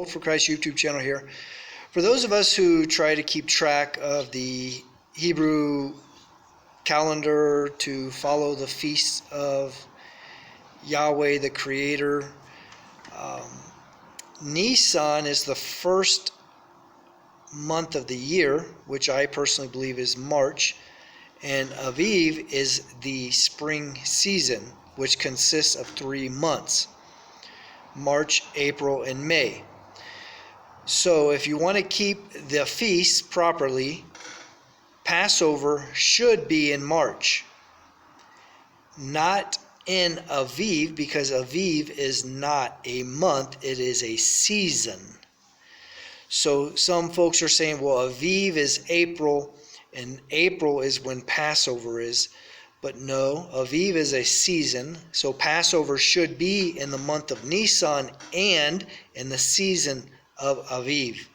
For Christ YouTube channel here. For those of us who try to keep track of the Hebrew calendar to follow the feasts of Yahweh the Creator, Nisan is the first month of the year, which I personally believe is March, and Aviv is the spring season, which consists of 3 months: March, April, and May. So if you want to keep the feasts properly, Passover should be in March, not in Aviv, because Aviv is not a month, it is a season. So some folks are saying, well, Aviv is April, and April is when Passover is. But no, Aviv is a season, so Passover should be in the month of Nisan and in the season of Aviv.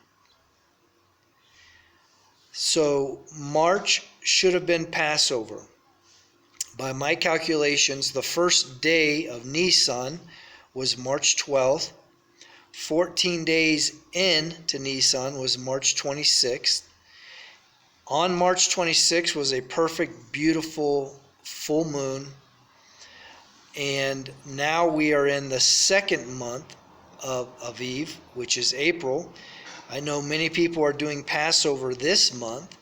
So March should have been Passover. By my calculations, the first day of Nisan was March 12th. 14 days into Nisan was March 26th. On March 26th was a perfect, beautiful full moon. And now we are in the second month of Aviv, which is April. I know many people are doing Passover this month.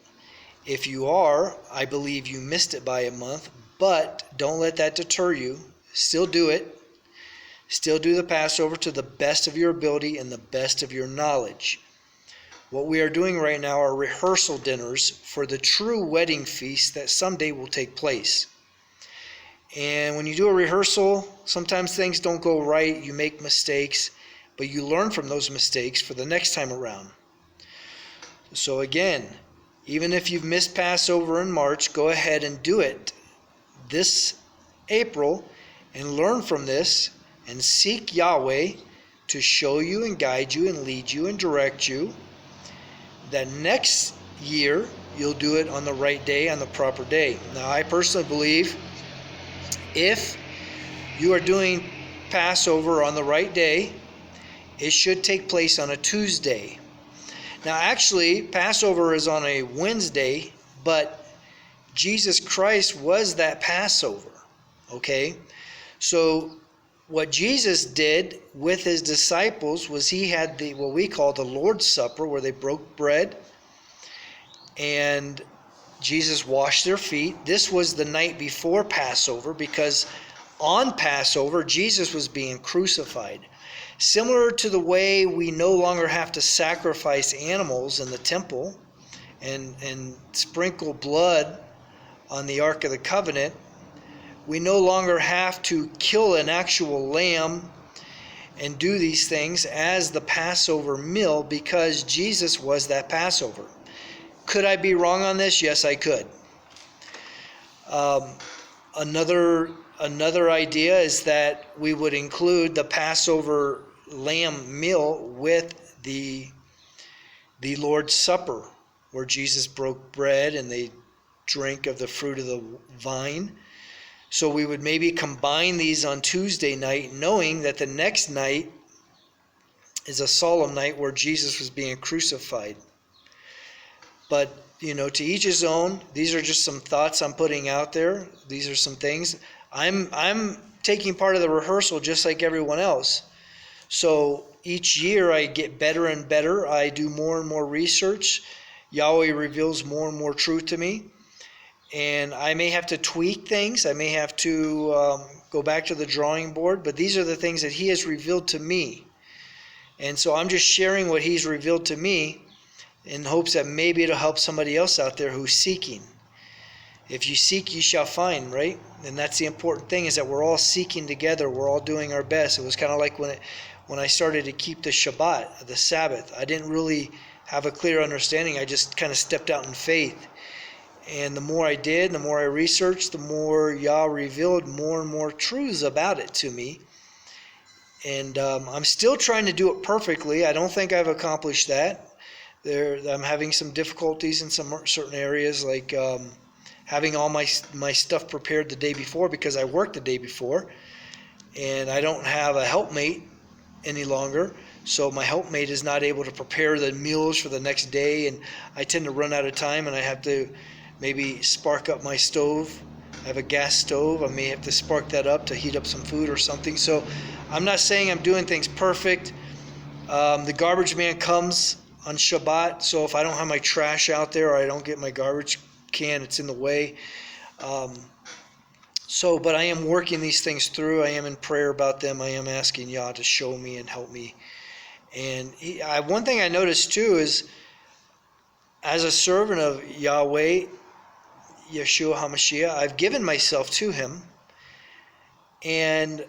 If you are, I believe you missed it by a month, but don't let that deter you. Still do it. Still do the Passover to the best of your ability and the best of your knowledge. What we are doing right now are rehearsal dinners for the true wedding feast that someday will take place. And when you do a rehearsal, sometimes things don't go right, you make mistakes, but you learn from those mistakes for the next time around. So again, even if you've missed Passover in March, go ahead and do it this April and learn from this and seek Yahweh to show you and guide you and lead you and direct you, that next year you'll do it on the right day, on the proper day. Now, I personally believe if you are doing Passover on the right day, it should take place on a Tuesday. Now, actually, Passover is on a Wednesday, but Jesus Christ was that Passover, okay? So what Jesus did with his disciples was he had what we call the Lord's Supper, where they broke bread and Jesus washed their feet. This was the night before Passover, because on Passover, Jesus was being crucified. Similar to the way we no longer have to sacrifice animals in the temple and sprinkle blood on the Ark of the Covenant, we no longer have to kill an actual lamb and do these things as the Passover meal, because Jesus was that Passover. Could I be wrong on this? Yes, I could. Another idea is that we would include the Passover lamb meal with the Lord's Supper, where Jesus broke bread and they drank of the fruit of the vine. So we would maybe combine these on Tuesday night, knowing that the next night is a solemn night where Jesus was being crucified. But, to each his own. These are just some thoughts I'm putting out there. These are some things. I'm taking part of the rehearsal just like everyone else. So each year I get better and better. I do more and more research. Yahweh reveals more and more truth to me. And I may have to tweak things. I may have to go back to the drawing board. But these are the things that he has revealed to me. And so I'm just sharing what he's revealed to me in hopes that maybe it'll help somebody else out there who's seeking. If you seek, you shall find, right? And that's the important thing, is that we're all seeking together. We're all doing our best. It was kind of like when I started to keep the Shabbat, the Sabbath. I didn't really have a clear understanding. I just kind of stepped out in faith. And the more I did, the more I researched, the more Yah revealed more and more truths about it to me. And I'm still trying to do it perfectly. I don't think I've accomplished that. I'm having some difficulties in some certain areas, like having all my stuff prepared the day before, because I worked the day before. And I don't have a helpmate any longer. So my helpmate is not able to prepare the meals for the next day, and I tend to run out of time, and I have to maybe spark up my stove. I have a gas stove. I may have to spark that up to heat up some food or something. So I'm not saying I'm doing things perfect. The garbage man comes on Shabbat, so if I don't have my trash out there or I don't get my garbage can, it's in the way. But I am working these things through. I am in prayer about them. I am asking Yah to show me and help me. And one thing I noticed too is, as a servant of Yahweh, Yeshua HaMashiach, I've given myself to him, and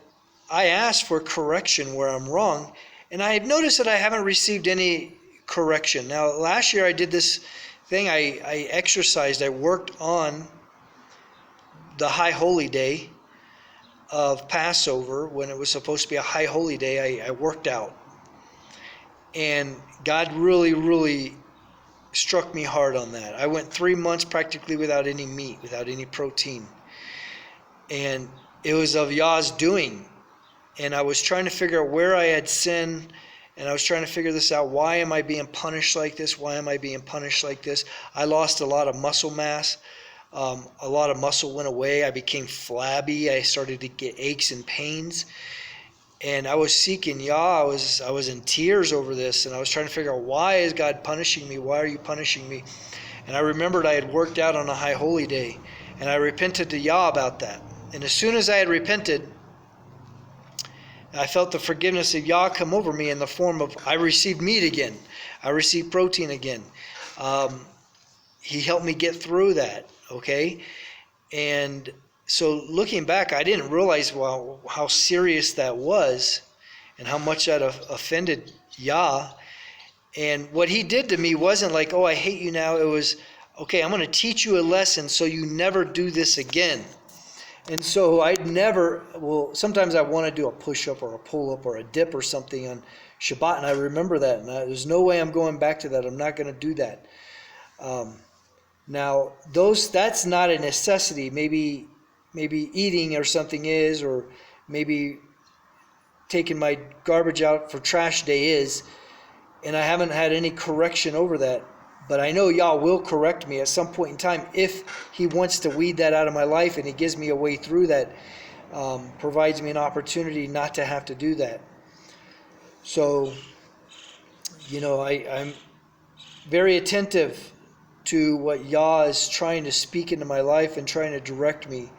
I asked for correction where I'm wrong, and I've noticed that I haven't received any correction. Now, last year I did this thing. I exercised. I worked on the High Holy Day of Passover, when it was supposed to be a High Holy Day. I worked out, and God really, really struck me hard on that. I went 3 months practically without any meat, without any protein. And it was of Yah's doing. And I was trying to figure out where I had sinned, and I was trying to figure this out. Why am I being punished like this? Why am I being punished like this? I lost a lot of muscle mass. A lot of muscle went away. I became flabby. I started to get aches and pains. And I was seeking Yah. I was in tears over this, and I was trying to figure out, why is God punishing me? Why are you punishing me? And I remembered I had worked out on a High Holy Day, and I repented to Yah about that. And as soon as I had repented, I felt the forgiveness of Yah come over me in the form of, I received meat again. I received protein again. He helped me get through that, okay? And so looking back, I didn't realize how serious that was and how much that offended Yah. And what he did to me wasn't like, oh, I hate you now. It was, okay, I'm going to teach you a lesson so you never do this again. And so sometimes I want to do a push-up or a pull-up or a dip or something on Shabbat, and I remember that. And there's no way I'm going back to that. I'm not going to do that. Now, that's not a necessity. Maybe eating or something is, or maybe taking my garbage out for trash day is, and I haven't had any correction over that. But I know Yah will correct me at some point in time if he wants to weed that out of my life, and he gives me a way through that, provides me an opportunity not to have to do that. So, I'm very attentive to what Yah is trying to speak into my life and trying to direct me.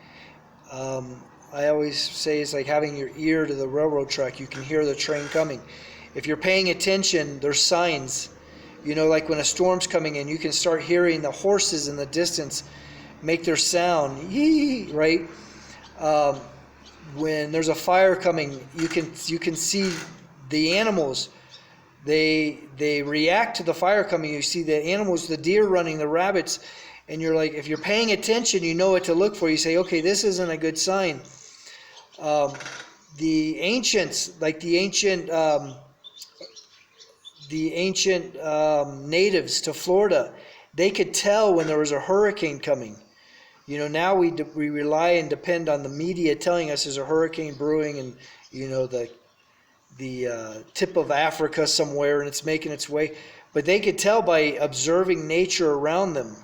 I always say it's like having your ear to the railroad track. You can hear the train coming. If you're paying attention, there's signs. Like when a storm's coming in, you can start hearing the horses in the distance make their sound, yee, right? When there's a fire coming, you can see the animals. They react to the fire coming. You see the animals, the deer running, the rabbits, and you're like, if you're paying attention, you know what to look for. You say, okay, this isn't a good sign. The ancients, like the ancient natives to Florida, they could tell when there was a hurricane coming. Now we rely and depend on the media telling us there's a hurricane brewing, and the tip of Africa somewhere, and it's making its way. But they could tell by observing nature around them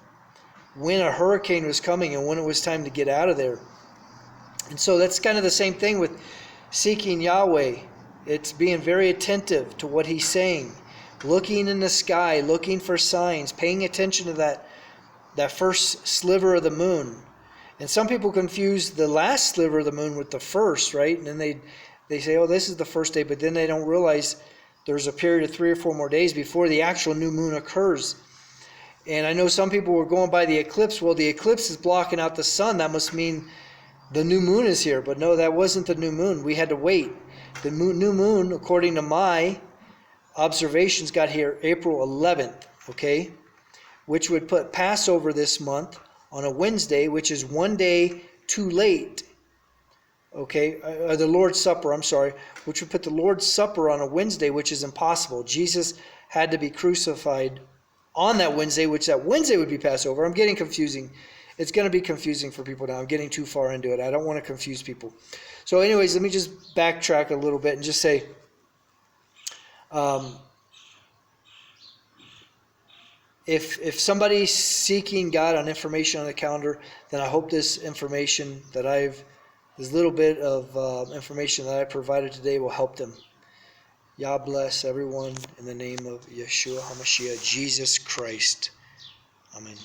when a hurricane was coming and when it was time to get out of there. And so that's kind of the same thing with seeking Yahweh. It's being very attentive to what he's saying, looking in the sky, looking for signs, paying attention to that first sliver of the moon. And some people confuse the last sliver of the moon with the first, right? And then they say, oh, this is the first day, but then they don't realize there's a period of 3 or 4 more days before the actual new moon occurs. And I know some people were going by the eclipse. Well, the eclipse is blocking out the sun. That must mean the new moon is here. But no, that wasn't the new moon. We had to wait. The new moon, according to my observations, got here April 11th, okay? Which would put Passover this month on a Wednesday, which is 1 day too late. Okay, the Lord's Supper, which would put the Lord's Supper on a Wednesday, which is impossible. Jesus had to be crucified on that Wednesday, which that Wednesday would be Passover. I'm getting confusing. It's going to be confusing for people now. I'm getting too far into it. I don't want to confuse people. So anyways, let me just backtrack a little bit and just say, Um, if somebody's seeking God on information on the calendar, then I hope this information that this little bit of information that I provided today will help them. Yah bless everyone in the name of Yeshua HaMashiach, Jesus Christ. Amen.